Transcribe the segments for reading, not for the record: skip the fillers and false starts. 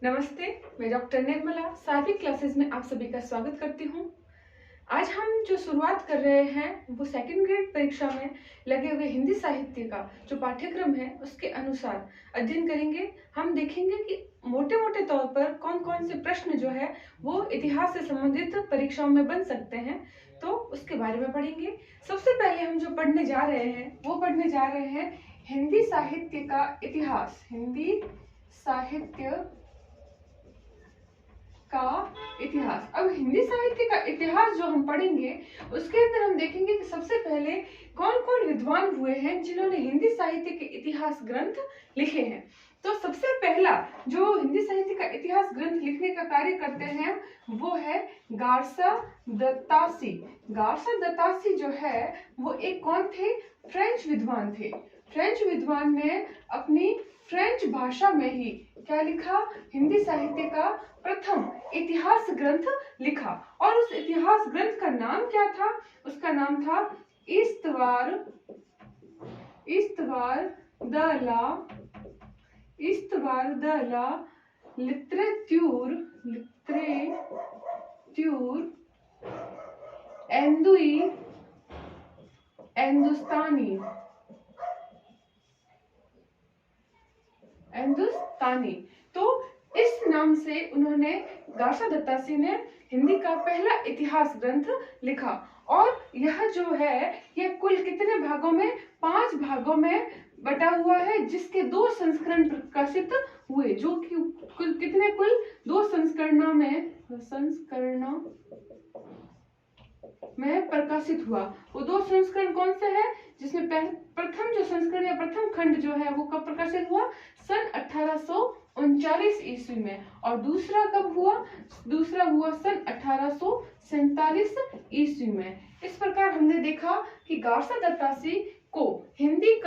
नमस्ते, मैं doctor Nirmala 7वीं classes में आप सभी का स्वागत करती हूँ। आज हम जो शुरुआत कर रहे हैं वो सेकंड ग्रेड परीक्षा में लगे हुए हिंदी साहित्य का जो पाठ्यक्रम है उसके अनुसार अध्ययन करेंगे। हम देखेंगे कि मोटे मोटे तौर पर कौन कौन से प्रश्न जो है वो इतिहास से संबंधित परीक्षाओं में बन सकते हैं, तो उसके बारे में पढ़ेंगे। सबसे पहले हम जो पढ़ने जा रहे हैं वो पढ़ने जा रहे हैं हिंदी साहित्य का इतिहास। हिंदी साहित्य का इतिहास। अब हिंदी साहित्य का इतिहास जो हम पढ़ेंगे उसके अंदर हम देखेंगे कि सबसे पहले कौन कौन विद्वान हुए हैं जिन्होंने हिंदी साहित्य के इतिहास ग्रंथ लिखे हैं। तो सबसे पहला जो हिंदी साहित्य का इतिहास ग्रंथ लिखने का कार्य करते हैं वो है गारसा दत्तासी। गारसा दत्तासी जो है वो एक कौन थे? फ्रेंच विद्वान थे। फ्रेंच विद्वान ने अपनी फ्रेंच भाषा में ही क्या लिखा? हिंदी साहित्य का प्रथम इतिहास ग्रंथ लिखा। और उस इतिहास ग्रंथ का नाम क्या था? उसका नाम था इस्तवार द ला लिटरेट्यूर हिंदुस्तानी। तो इस नाम से उन्होंने गारसा दत्तासी ने हिंदी का पहला इतिहास ग्रंथ लिखा। और यह जो है ये कुल कितने भागों में? 5 भागों में बटा हुआ है, जिसके 2 संस्करण प्रकाशित हुए, जो कि कुल 2 संस्करणों में प्रकाशित हुआ। वो 2 संस्करण कौन से हैं? जिसमें प्रथम जो संस्करण या प्रथम खंड जो है वो कब प्रकाशित हुआ? सन 1839 ईस्वी में। और दूसरा कब हुआ? दूसरा हुआ सन 1847 ईस्वी में। इस प्रकार हमने देखा कि गारसा दत्तासी को हिंदी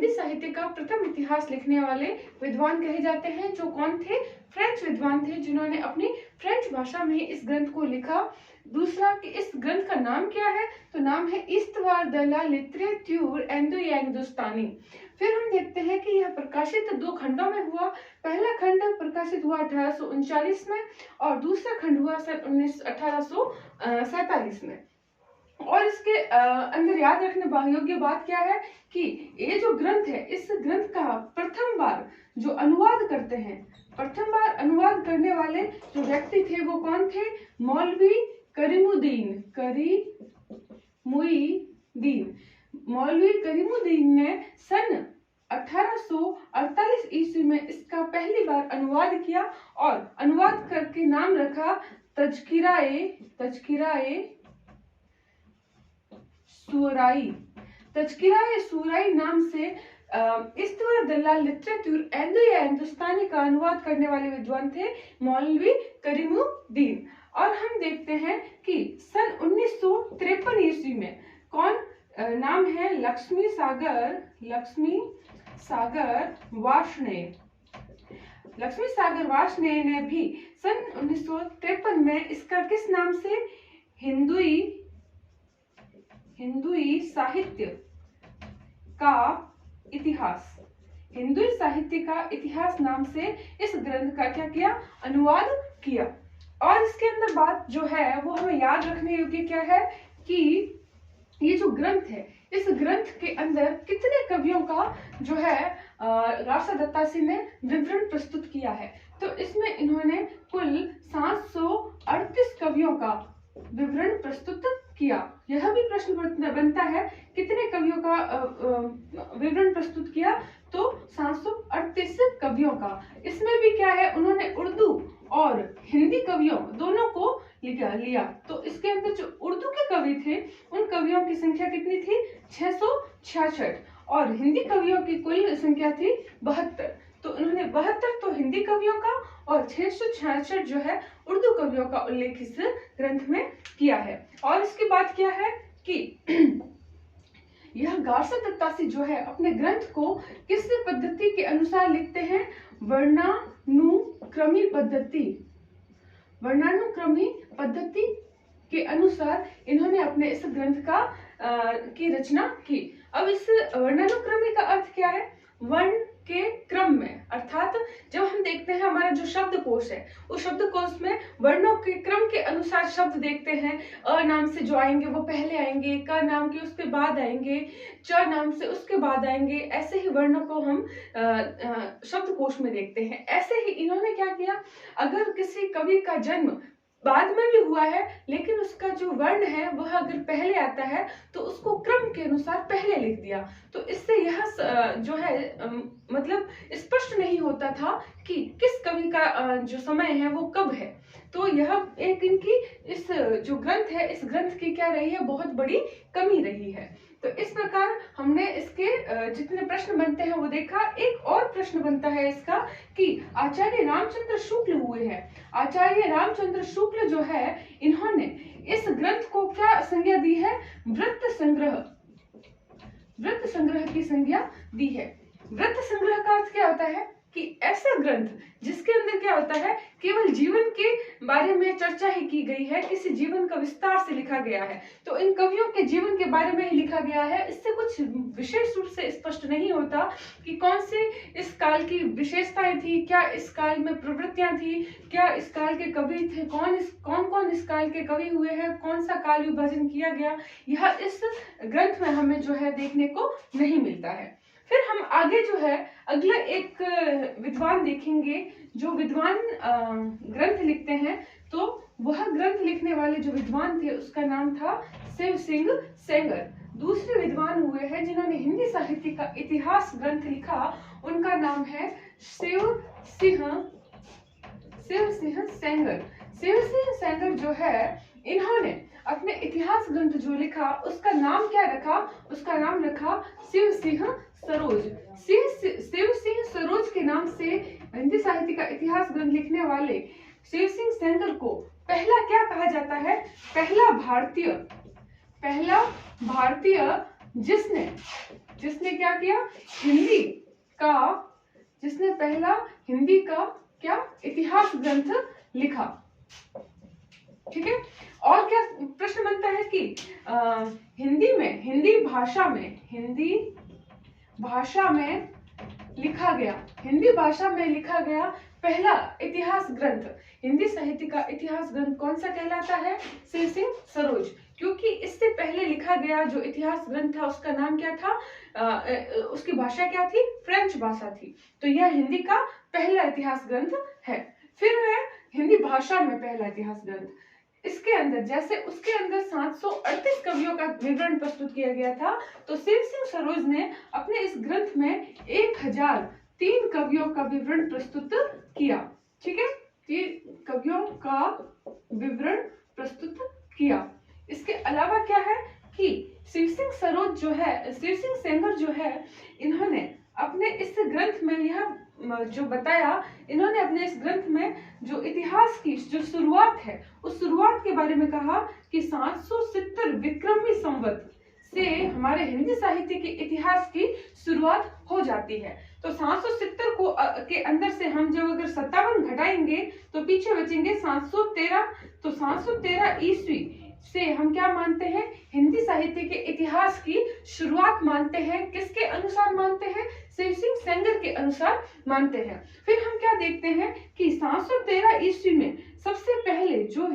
साहित्य का प्रथम इतिहास लिखने वाले विद्वान कहे जाते हैं। जो कौन थे? फ्रेंच विद्वान थे, जिन्होंने अपनी फ्रेंच भाषा में इस ग्रंथ को लिखा। दूसरा कि इस ग्रंथ का नाम क्या है? तो नाम है इस्तवार द ला लिटरेट्यूर हिंदुस्तानी। फिर हम देखते हैं कि यह प्रकाशित 2 खंडों में हुआ। पहला खंड प्रकाशित हुआ 1839 में और दूसरा खंड हुआ सन 1847 में। और इसके अंदर याद रखने योग्य बात क्या है कि ये जो ग्रंथ है, इस ग्रंथ का प्रथम बार जो अनुवाद करते हैं, प्रथम बार अनुवाद करने वाले जो व्यक्ति थे वो कौन थे? मौलवी करीमुद्दीन ने सन 1848 ईस्वी में इसका पहली बार अनुवाद किया और अनुवाद करके नाम रखा तज़किरा-ए सूराई नाम से। इस्तवार द ला लिटरेट्यूर हिंदुस्तानी का अनुवाद करने वाले विद्वान थे मौलवी करीमुद्दीन। और हम देखते हैं कि सन 1953 ईस्वी में कौन नाम है? लक्ष्मी सागर वार्ष्णेय ने भी सन 1953 में इसका किस नाम से? हिंदुई साहित्य का इतिहास नाम से इस ग्रंथ का क्या किया? अनुवाद किया। और इसके अंदर बात जो है वो हमें याद रखने योग्य क्या है कि ये जो ग्रंथ है, इस ग्रंथ के अंदर कितने कवियों का जो है गारसा दत्तासी ने विवरण प्रस्तुत किया है। तो इसमें इन्होंने कुल 738 कवियों का विवरण प्रस्तुत किया। यह भी प्रश्न बनता है कितने कवियों का विवरण प्रस्तुत किया? तो 738 कवियों का। इसमें भी क्या है, उन्होंने उर्दू और हिंदी कवियों दोनों को लिया। तो इसके अंदर जो उर्दू के कवि थे उन कवियों की संख्या कितनी थी? 666 और हिंदी कवियों की कुल संख्या थी 72। तो उन्होंने 72 तो हिंदी कवियों का और 666 जो है उर्दू कवियों का उल्लेख इस ग्रंथ में किया है। और इसकी बात क्या है कि यह गारसा दत्तासी जो है अपने ग्रंथ को किस पद्धति के अनुसार लिखते हैं? वर्णानुक्रमी पद्धति के अनुसार इन्होंने अपने इस ग्रंथ की रचना की। अब इस वर्णानुक्रमी का अर्थ क्या है? वर्ण के क्रम में, अर्थात जब हम देखते हैं हमारा जो शब्दकोश है, उस शब्दकोश में वर्णों के क्रम के अनुसार शब्द देखते हैं। अ नाम से जो आएंगे वो पहले आएंगे, क नाम के उसके बाद आएंगे, च नाम से उसके बाद आएंगे। ऐसे ही वर्णों को हम शब्दकोश में देखते हैं। ऐसे ही इन्होंने क्या किया, अगर किसी कवि का जन्म बाद में भी हुआ है लेकिन उसका जो वर्ण है वह अगर पहले आता है तो उसको क्रम के अनुसार पहले लिख दिया। तो इससे यह जो है मतलब स्पष्ट नहीं होता था कि किस कवि का जो समय है वो कब है। तो यह एक इनकी इस जो ग्रंथ है, इस ग्रंथ की क्या रही है, बहुत बड़ी कमी रही है। तो इस प्रकार हमने इसके जितने प्रश्न बनते हैं वो देखा। एक और प्रश्न बनता है इसका कि आचार्य रामचंद्र शुक्ल हुए हैं। आचार्य रामचंद्र शुक्ल जो है, इन्होंने इस ग्रंथ को क्या संज्ञा दी है, वृत्त संग्रह, वृत्त संग्रह की संज्ञा दी है। वृत्त संग्रह का अर्थ क्या होता है कि ऐसा ग्रंथ जिसके अंदर क्या होता है, केवल जीवन के बारे में चर्चा ही की गई है, किसी जीवन का विस्तार से लिखा गया है। तो इन कवियों के जीवन के बारे में ही लिखा गया है। इससे कुछ विशेष रूप से स्पष्ट नहीं होता कि कौन सी इस काल की विशेषताएं थी, क्या इस काल में प्रवृत्तियां थी, क्या इस काल के कवि थे, कौन कौन इस काल के कवि हुए हैं, कौन सा काल विभाजन किया गया, यह इस ग्रंथ में हमें जो है देखने को नहीं मिलता है। फिर हम आगे जो है अगला एक विद्वान देखेंगे जो विद्वान ग्रंथ लिखते हैं। तो वह ग्रंथ लिखने वाले जो विद्वान थे उसका नाम था शिव सिंह सेंगर। दूसरे विद्वान हुए हैं जिन्होंने हिंदी साहित्य का इतिहास ग्रंथ लिखा, उनका नाम है शिव सिंह सेंगर। शिव सिंह सेंगर जो है, इन्होंने अपने इतिहास ग्रंथ जो लिखा उसका नाम क्या रखा, उसका नाम रखा शिव सिंह सरोज। शिव सिंह सरोज के नाम से हिंदी साहित्य का इतिहास ग्रंथ लिखने वाले शिव सिंह सेंगर को पहला क्या कहा जाता है, पहला भारतीय जिसने क्या किया, जिसने पहला हिंदी का क्या इतिहास ग्रंथ लिखा। ठीक है। और क्या प्रश्न बनता है कि हिंदी भाषा में लिखा गया पहला इतिहास ग्रंथ, हिंदी साहित्य का इतिहास ग्रंथ कौन सा कहलाता है, शिव सिंह सरोज। क्योंकि इससे पहले लिखा गया जो इतिहास ग्रंथ था उसका नाम क्या था, उसकी भाषा क्या थी, फ्रेंच भाषा थी। तो यह हिंदी का पहला इतिहास ग्रंथ है। फिर है हिंदी भाषा में पहला इतिहास ग्रंथ। इसके अंदर जैसे उसके अंदर 738 कवियों का विवरण प्रस्तुत किया गया था, तो शिव सिंह सरोज ने अपने इस ग्रंथ में 1003 कवियों का विवरण प्रस्तुत किया। ठीक है, 3 कवियों का विवरण प्रस्तुत किया। इसके अलावा क्या है कि शिव सिंह सेंगर जो है, इन्होंने अपने इस ग्रंथ में यह जो बताया, इन्होंने अपने इस ग्रंथ में जो इतिहास की जो शुरुआत है उस शुरुआत के बारे में कहा कि 770 विक्रमी संवत से हमारे हिंदी साहित्य के इतिहास की शुरुआत हो जाती है। तो 770 को के अंदर से हम जब अगर 57 घटाएंगे तो पीछे बचेंगे 713। तो 713 ईस्वी से हम क्या मानते हैं, हिंदी साहित्य के इतिहास की शुरुआत मानते हैं। किसके अनुसार मानते हैं, शिव सिंह सेंगर के अनुसार मानते हैं। फिर हम क्या देखते हैं कि 713 ईस्वी में सबसे पहले जो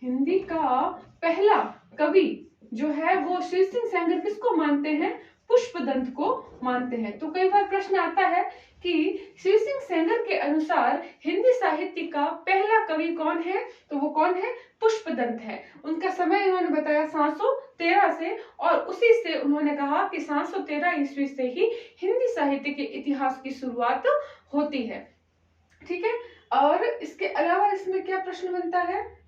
हिंदी का पहला कवि जो है वो शिव सिंह सेंगर किसको मानते हैं, पुष्पदंत को मानते हैं। तो कई बार प्रश्न आता है कि शिव सिंह सेंगर के अनुसार हिंदी साहित्य का पहला कवि कौन है, तो वो कौन है, पुष्पदंत है। उनका समय उन्होंने बताया 713 से, और उसी से उन्होंने कहा कि 713 ईस्वी से ही हिंदी साहित्य के इतिहास की शुरुआत होती है। ठीक है। और इसके अलावा इसमें क्या प्रश्न बनता है,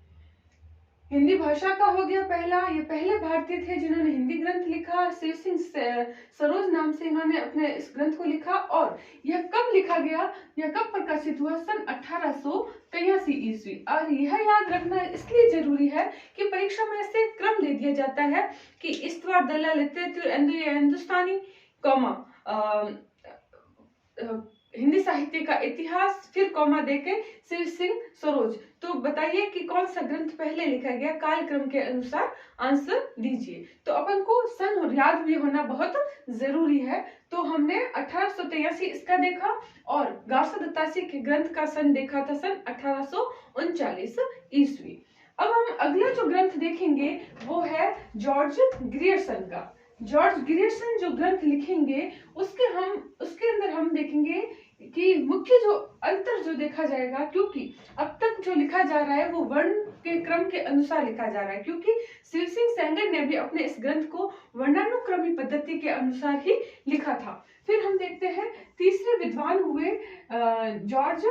हिंदी भाषा का हो गया पहला, ये पहले भारतीय थे जिन्होंने हिंदी ग्रंथ लिखा। शिव सिंह सरोज नाम से इन्होंने अपने इस ग्रंथ को लिखा, और यह कब लिखा गया, यह कब प्रकाशित हुआ, सन 1883 ईस्वी। और यह याद रखना इसलिए जरूरी है कि परीक्षा में ऐसे क्रम दे दिया जाता है कि इस्तवार दलाल लिटरेचर हिंदुस्तानी, हिंदी साहित्य का इतिहास, फिर कॉमा देके शिव सिंह सरोज। तो बताइए कि कौन सा ग्रंथ पहले लिखा गया कालक्रम के अनुसार, आंसर दीजिए। तो अपन को सन याद भी होना बहुत जरूरी है। तो हमने 1883 इसका देखा और गार्सद के ग्रंथ का सन देखा था सन 1839 ईस्वी। अब हम अगला जो ग्रंथ देखेंगे वो है जॉर्ज ग्रियर्सन का। जॉर्ज ग्रियर्सन जो ग्रंथ लिखेंगे उसके अंदर हम देखेंगे कि मुख्य जो अंतर जो देखा जाएगा, क्योंकि अब तक जो लिखा जा रहा है वो वर्ण के क्रम के अनुसार लिखा जा रहा है, क्योंकि शिव सिंह सेंगर ने भी अपने इस ग्रंथ को वर्णानुक्रमी पद्धति के अनुसार ही लिखा था। फिर हम देखते हैं तीसरे विद्वान हुए जॉर्ज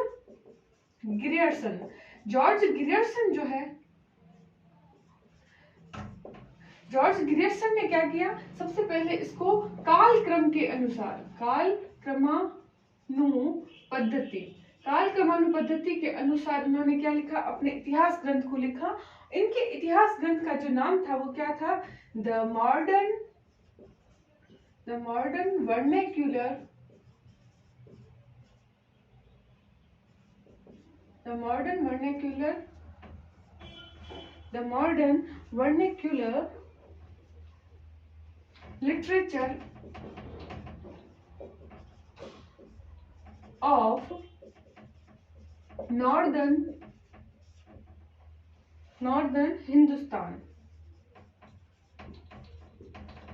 ग्रियर्सन। जॉर्ज ग्रियर्सन जो है, जॉर्ज ग्रियर्सन ने क्या किया, सबसे पहले इसको कालक्रम के अनुसार, कालक्रमानुपद्धति के अनुसार उन्होंने क्या लिखा, अपने इतिहास ग्रंथ को लिखा। इनके इतिहास ग्रंथ का जो नाम था वो क्या था, the modern vernacular literature of northern Hindustan.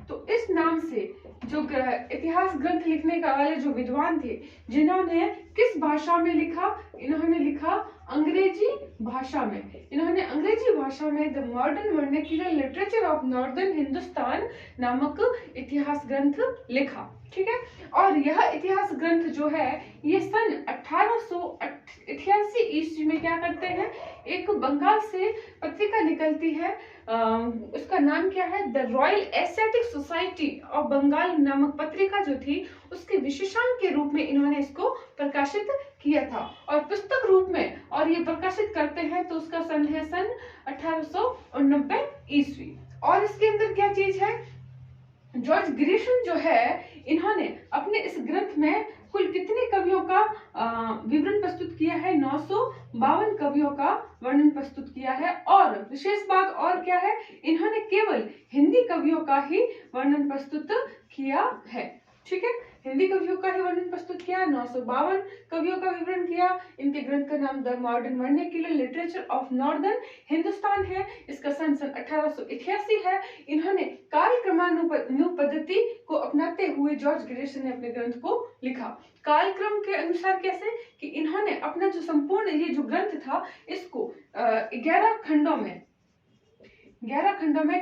तो इस नाम से जो इतिहास ग्रंथ लिखने का वाले जो विद्वान थे, जिन्होंने किस भाषा में लिखा, इन्होंने लिखा अंग्रेजी भाषा में। इन्होंने अंग्रेजी भाषा में the modern vernacular literature of northern Hindustan नामक इतिहास ग्रंथ लिखा। ठीक है, और यह इतिहास ग्रंथ जो है ये सन 1888 ईस्वी में क्या करते हैं, एक बंगाल से पत्रिका निकलती है, उसका नाम क्या है, the royal aesthetic society of Bengal नामक पत्रिका जो थी, उसके विशेषांक के रूप में इन्होंने इसको प्रकाशित किया था और पुस्तक रूप में, और ये प्रकाशित करते हैं तो उसका सन है सन 1889 ईस्वी। और इसके अंदर क्या चीज है, जॉर्ज ग्रियर्सन जो है इन्होंने अपने इस ग्रंथ में कुल कितने कवियों का विवरण प्रस्तुत किया है, 952 कवियों का वर्णन प्रस्तुत किया है। और विशेष बात और क्या है, इन्होंने केवल हिंदी कवियों का ही वर्णन प्रस्तुत किया है। ठीक है, हिंदी कवियों का ही वर्णन प्रस्तुत किया, 952 कवियों का विवरण किया। इनके ग्रंथ का नाम the modern vernacular literature of northern Hindustan है। इसका सन 1888 है। इन्होंने कालक्रमानुपद्धति को अपनाते हुए जॉर्ज ग्रियर्सन ने अपने ग्रंथ को लिखा। कालक्रम के अनुसार कैसे, कि इन्होंने अपना जो संपूर्ण ये जो ग्रंथ था इसको 11 खंडों में,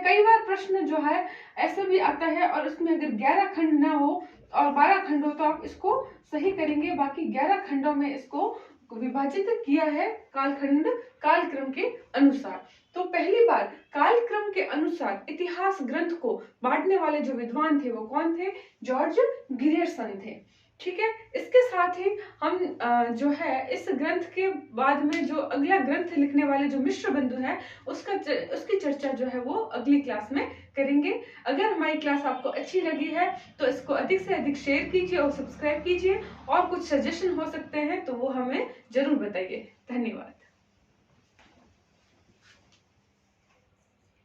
कई बार प्रश्न जो है ऐसे भी आता है, और उसमें अगर 11 खंड ना हो और 12 खंड हो तो आप इसको सही करेंगे, बाकी 11 खंडों में इसको विभाजित किया है कालक्रम के अनुसार। तो पहली बार कालक्रम के अनुसार इतिहास ग्रंथ को बांटने वाले जो विद्वान थे वो कौन थे, जॉर्ज ग्रियर्सन थे। ठीक है, इसके साथ ही हम जो है इस ग्रंथ के बाद में जो अगला ग्रंथ लिखने वाले जो मिश्र बंधु है उसकी चर्चा जो है वो अगली क्लास में करेंगे। अगर हमारी क्लास आपको अच्छी लगी है तो इसको अधिक से अधिक शेयर कीजिए और सब्सक्राइब कीजिए, और कुछ सजेशन हो सकते हैं तो वो हमें जरूर बताइए। धन्यवाद।